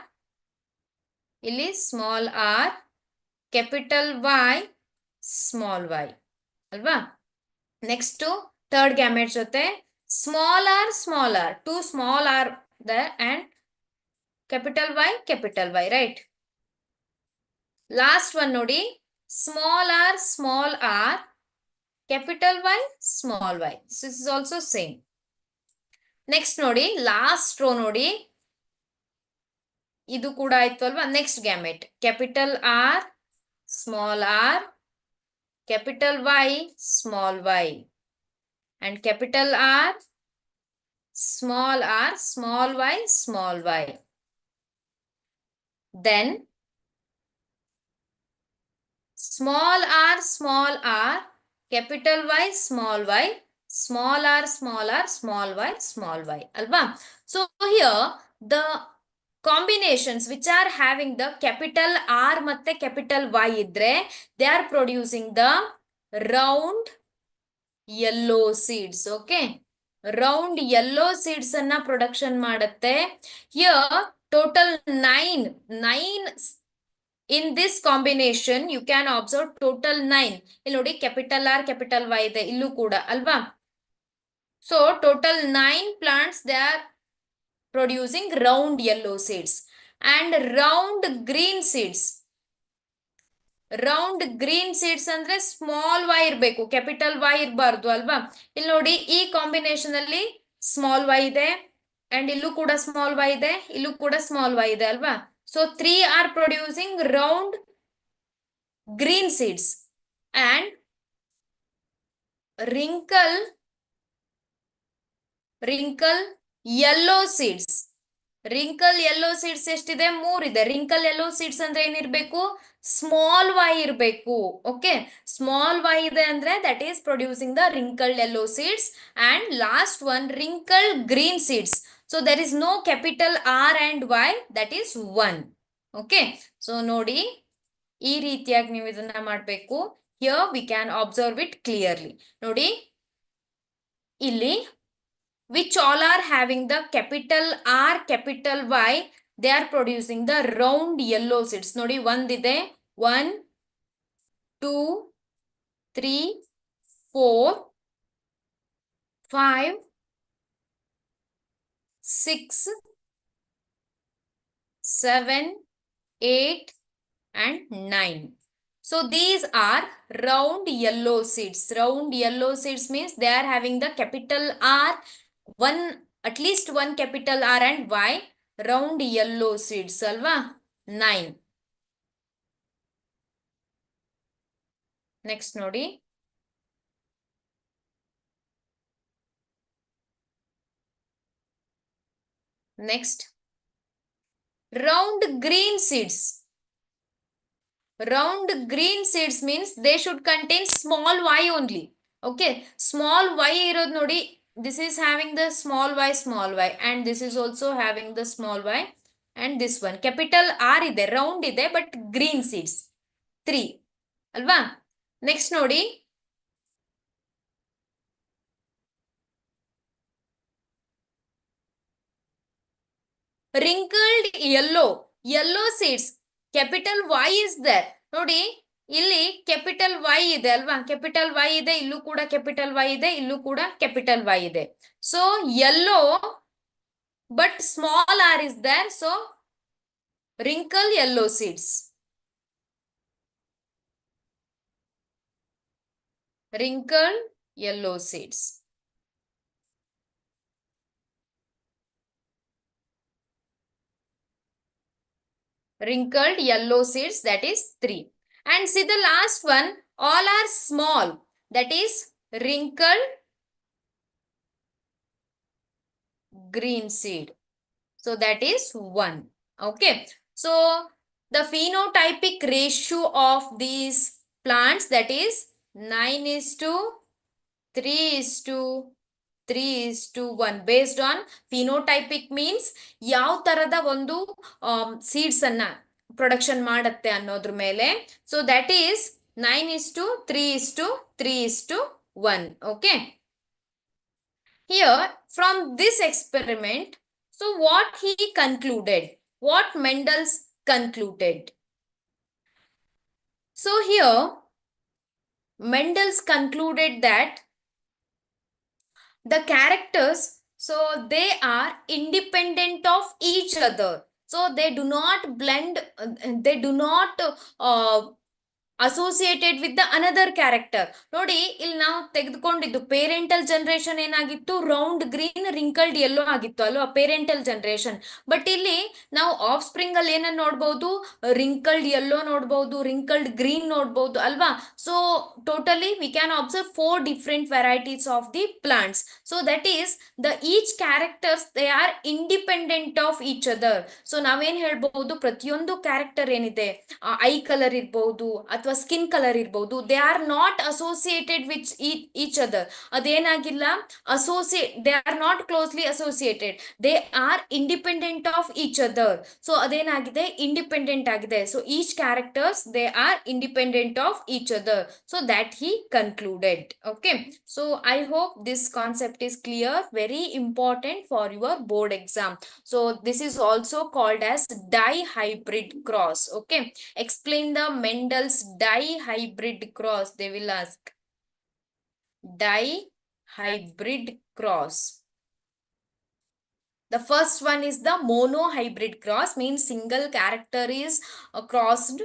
Speaker 1: ಇಲ್ಲಿ small R, capital Y, small Y ಅಲ್ವಾ. ನೆಕ್ಸ್ಟ್ ಥರ್ಡ್ ಗ್ಯಾಮೆಟ್ ಜೊತೆ small R, two small R the and capital Y right. Last one ನೋಡಿ, small R, capital Y, small Y. This is also same. Next ನೋಡಿ, last rho ನೋಡಿ, ಇದು ಕೂಡ ಆಯ್ತು ಅಲ್ವಾ. Next gamete capital R, small R, capital Y, small Y, and capital R, small y, small y. Then small r, capital Y, small y, small r, small y, small y. Alva. So here the combinations which are having the capital R matte capital Y idre, they are producing the round yellow seeds. Okay, round yellow seeds anna production ಮಾಡುತ್ತೆ. Here total 9 in this combination you can observe total 9. ಇಲ್ಲಿ ನೋಡಿ capital R capital Y ಇದೆ ಇಲ್ಲೂ ಕೂಡ ಅಲ್ವಾ. So total 9 plants they are producing round yellow seeds and round green seeds. Round green seeds ಅಂದ್ರೆ small Y ಇರಬೇಕು, capital Y ಇರಬಾರ್ದು ಅಲ್ವಾ. ಇಲ್ಲಿ ನೋಡಿ ಈ ಕಾಂಬಿನೇಷನ್ ಅಲ್ಲಿ ಸ್ಮಾಲ್ ವೈ ಇದೆ ಅಂಡ್ ಇಲ್ಲೂ ಕೂಡ ಸ್ಮಾಲ್ ವೈ ಇದೆ, ಇಲ್ಲೂ ಕೂಡ ಸ್ಮಾಲ್ ವೈ ಇದೆ ಅಲ್ವಾ. So 3 are producing round green seeds and wrinkle yellow seeds. Wrinkle yellow seeds ಎಷ್ಟಿದೆ? 3 ಇದೆ. ರಿಂಕಲ್ ಯೆಲ್ಲೋ ಸೀಡ್ಸ್ ಅಂದ್ರೆ ಏನಿರ್ಬೇಕು? ಸ್ಮಾಲ್ ವೈ ಇರಬೇಕು. ಓಕೆ, ಸ್ಮಾಲ್ ವೈ ಇದೆ ಅಂದ್ರೆ that is producing the wrinkle yellow seeds and last one wrinkle green seeds. So there is no capital R and Y, that is 1. Okay, so ನೋಡಿ ಈ ರೀತಿಯಾಗಿ ನೀವು ಇದನ್ನ ಮಾಡಬೇಕು. Here we can observe it clearly. ನೋಡಿ ಇಲ್ಲಿ which all are having the capital R, capital Y, they are producing the round yellow seeds. ನೋಡಿ ಒಂದಿದೆ, 1 2 3 4 5 6 7 8 and 9. So these are round yellow seeds. Round yellow seeds means they are having the capital R, at least one capital R and Y, round yellow seeds alva. 9. Next nodi, next round green seeds. Round green seeds means they should contain small y only. Okay, small y irod nodi, this is having the small y and this is also having the small y and this one capital R ide, round ide but green seeds 3 alva. Next nodi, wrinkled yellow seeds, capital Y is there. ನೋಡಿ ಇಲ್ಲಿ capital Y ಇದೆ ಅಲ್ವಾ, capital Y ಇದೆ, ಇಲ್ಲೂ ಕೂಡ capital Y ಇದೆ, ಇಲ್ಲೂ ಕೂಡ ಕ್ಯಾಪಿಟಲ್ ವೈ ಇದೆ. So yellow but small R is there, so wrinkle yellow seeds. Wrinkle yellow seeds. Wrinkled yellow seeds, that is 3. And see the last one, all are small, that is wrinkled green seed. So that is 1. Okay, so the phenotypic ratio of these plants, that is 9:3:3:1 based on phenotypic means ಯಾವ ತರದ ಒಂದು seeds ಅನ್ನ production ಮಾಡುತ್ತೆ ಅನ್ನೋದ್ರ ಮೇಲೆ. So that is 9:3:3:1. okay, here from this experiment, so what he concluded, what Mendel's concluded. So here, Mendel's concluded that the characters, so they are independent of each other. So they do not blend, they do not associated with the another character. ನೋಡಿ ಇಲ್ಲಿ ನಾವು ತೆಗೆದುಕೊಂಡಿದ್ದು parental generation ಏನಾಗಿತ್ತು, round green wrinkled yellow ಆಗಿತ್ತು ಅಲ್ವಾ parental generation. But ಇಲ್ಲಿ ನಾವು of spring ಅಲ್ಲಿ ಏನನ್ನ ನೋಡ್ಬೋದು, ರಿಂಕಲ್ಡ್ ಯೆಲ್ಲೋ ನೋಡ್ಬೋದು, ರಿಂಕಲ್ಡ್ ಗ್ರೀನ್ ನೋಡ್ಬೋದು ಅಲ್ವಾ. So totally V can observe 4 different varieties of the plants. So that is the each characters they are independent of each other. So ನಾವೇನ್ ಹೇಳ್ಬಹುದು, ಪ್ರತಿಯೊಂದು ಕ್ಯಾರೆಕ್ಟರ್ ಏನಿದೆ, ಐ ಕಲರ್ ಇರ್ಬಹುದು ಅಥವಾ ಸ್ಕಿನ್ ಕಲರ್ ಇರ್ಬಹುದು, they are not associated with each other. ಅದೇನಾಗಿಲ್ಲ, they are not closely associated, they are independent of each other. So ಅದೇನಾಗಿದೆ, independent ಆಗಿದೆ. So each characters they are independent of each other. So that he concluded. Okay, so I hope this concept is clear, very important for your board exam. So this is also called as dihybrid cross. Okay, explain the Mendel's dihybrid cross, they will ask. Dihybrid cross. The first one is the monohybrid cross, means single character is crossed,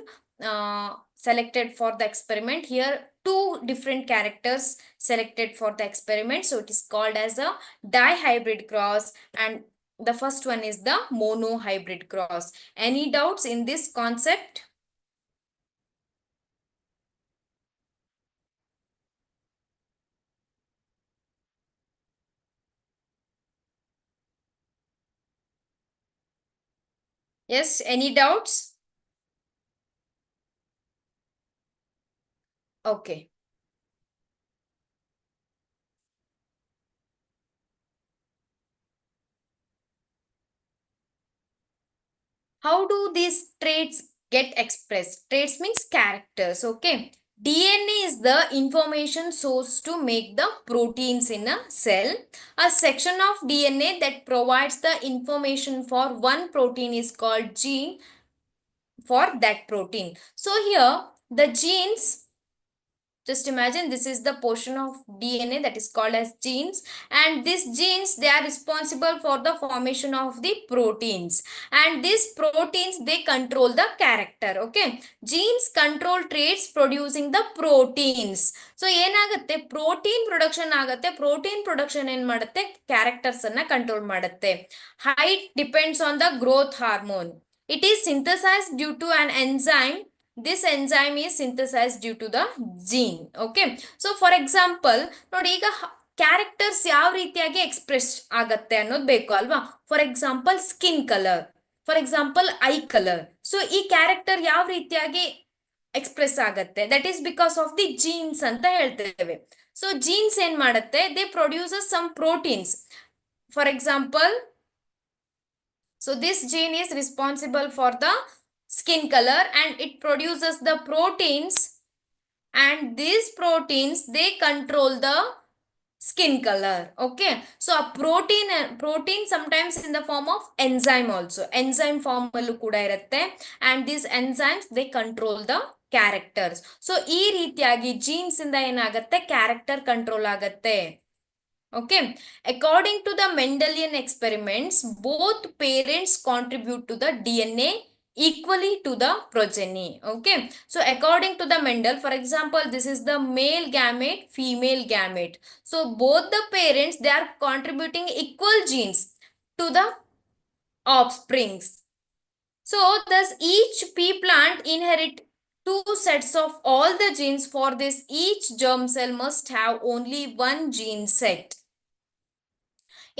Speaker 1: selected for the experiment. Here 2 different characters selected for the experiment, so it is called as a dihybrid cross, and the first one is the monohybrid cross. Any doubts in this concept? Yes, any doubts? Okay. How do these traits get expressed? Traits means characters. Okay, DNA is the information source to make the proteins in a cell. A section of DNA that provides the information for one protein is called gene for that protein. So here the genes, just imagine this is the portion of DNA that is called as genes, and these genes they are responsible for the formation of the proteins, and these proteins they control the character. Okay, genes control traits producing the proteins. So ಏನಾಗುತ್ತೆ, protein production ಆಗುತ್ತೆ, protein production ಏನ್ ಮಾಡುತ್ತೆ, characters ಅನ್ನ control ಮಾಡುತ್ತೆ. Height depends on the growth hormone. It is synthesized due to an enzyme. This enzyme is synthesized due to the gene. Okay, so for example ನೋಡಿ, ಈಗ characters ಯಾವ ರೀತಿಯಾಗಿ express ಆಗತ್ತೆ ಅನ್ನೋದು ಬೇಕು ಅಲ್ವಾ. For example skin colour, for example eye colour. So ಈ character ಯಾವ ರೀತಿಯಾಗಿ ಎಕ್ಸ್ಪ್ರೆಸ್ ಆಗತ್ತೆ, that is because of the genes ಅಂತ ಹೇಳ್ತೇವೆ. ಸೊ ಜೀನ್ಸ್ ಏನ್ ಮಾಡುತ್ತೆ, they produces some proteins. For example, so this gene is responsible for the skin color and it produces the proteins, and these proteins they control the skin color. Okay, so a protein sometimes in the form of enzyme also, enzyme form allu kuda irutte, and these enzymes they control the characters. So ee ರೀತಿಯಾಗಿ genes ಇಂದ ಏನಾಗುತ್ತೆ, character control ಆಗುತ್ತೆ. Okay, according to the Mendelian experiments, both parents contribute to the DNA equally to the progeny. Okay, so according to the Mendel, for example, this is the male gamete, female gamete. So both the parents they are contributing equal genes to the offsprings. So thus each pea plant inherit 2 sets of all the genes. For this, each germ cell must have only one gene set.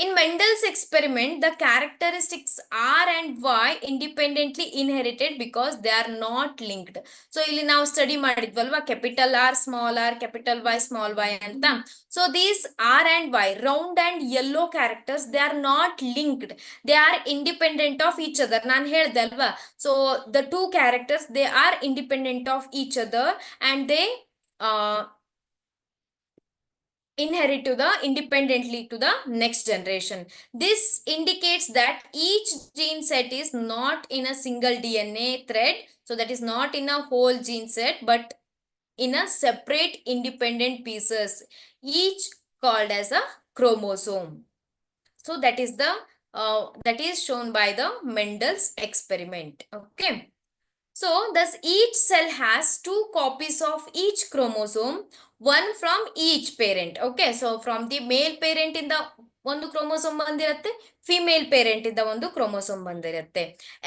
Speaker 1: In Mendel's experiment, the characteristics R and Y independently inherited because they are not linked. So, ಇಲ್ಲಿ ನಾವು study ಮಾಡಿದ್ವಲ್ವಾ, capital R, small r, capital Y, small y ಅಂತ. So, these R and Y, round and yellow characters, they are not linked. They are independent of each other. ನಾನು ಹೇಳ್ದೆ ಅಲ್ವಾ. So, the 2 characters, they are independent of each other and they inherit to the independently to the next generation. This indicates that each gene set is not in a single DNA thread. So that is not in a whole gene set, but in a separate independent pieces, each called as a chromosome. So that is shown by the Mendel's experiment. Okay. So, thus each cell has two copies of each chromosome, one from each parent. Okay, so from the male parent in the ಒಂದು chromosome ಬಂದಿರುತ್ತೆ, female parent ಇಂದ ಒಂದು chromosome ಬಂದಿರುತ್ತೆ.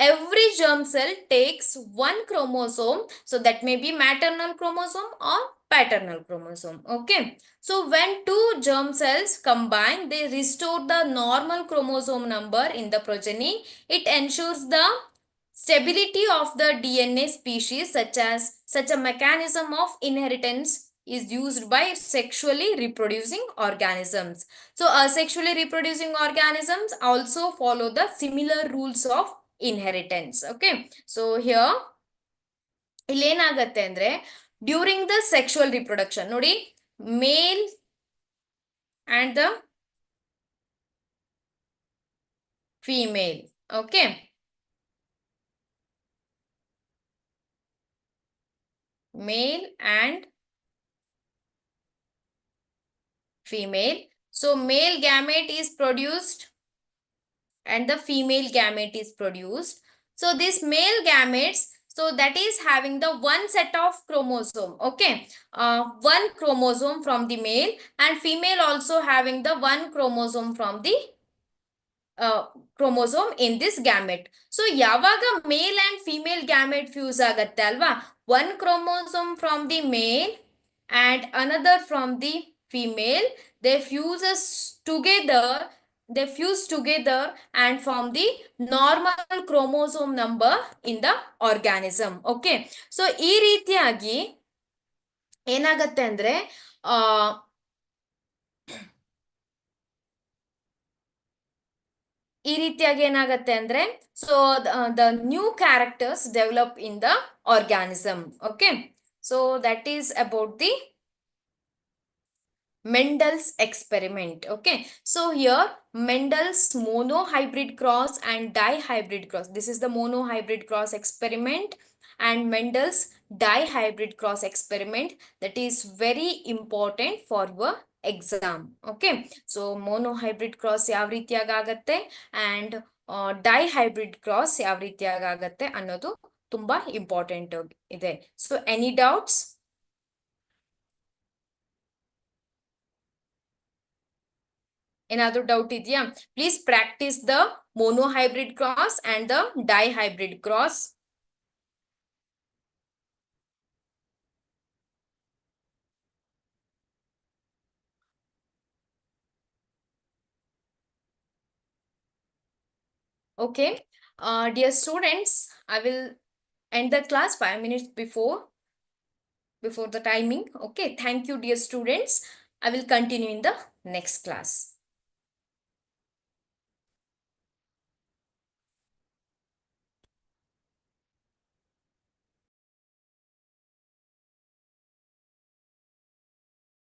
Speaker 1: Every germ cell takes one chromosome, so that may be maternal chromosome or paternal chromosome. Okay, so when two germ cells combine, they restore the normal chromosome number in the progeny. It ensures the stability of the DNA species. Such a mechanism of inheritance is used by sexually reproducing organisms. So sexually reproducing organisms also follow the similar rules of inheritance. Okay, so here ಇಲ್ಲಿ ಏನಾಗತ್ತೆ ಅಂದ್ರೆ during the sexual reproduction ನೋಡಿ, ಮೇಲ್ and the female. Okay, male and female. So male gamete is produced and the female gamete is produced. So this male gametes, so that is having the one set of chromosome. Okay, one chromosome from the male, and female also having the one chromosome from the chromosome in this gamete. So yavaga male and female gamete fuse agatte alva, one chromosome from the male and another from the female, they fuse together and form the normal chromosome number in the organism. Okay, so ಈ ರೀತಿಯಾಗಿ ಏನಾಗತ್ತೆ ಅಂದ್ರೆ ಈ ರೀತಿಯಾಗಿ ಏನಾಗತ್ತೆ ಅಂದ್ರೆ so the new characters develop in the organism. Okay, so that is about the Mendel's experiment. Okay, so here Mendel's monohybrid cross and dihybrid cross. This is the monohybrid cross experiment and Mendel's dihybrid cross experiment, that is very important for your exam. Okay, so monohybrid cross ಯಾವ ರೀತಿಯಾಗಿ ಆಗತ್ತೆ and dihybrid cross ಯಾವ ರೀತಿಯಾಗಿ ಆಗತ್ತೆ ಅನ್ನೋದು ತುಂಬಾ important ಇದೆ. So any doubts? ಏನಾದರೂ ಡೌಟ್ ಇದೆಯಾ? Please practice the monohybrid cross and the dihybrid cross. Okay, dear students, I will end the class 5 minutes before the timing. Okay, thank you dear students. I will continue in the next class.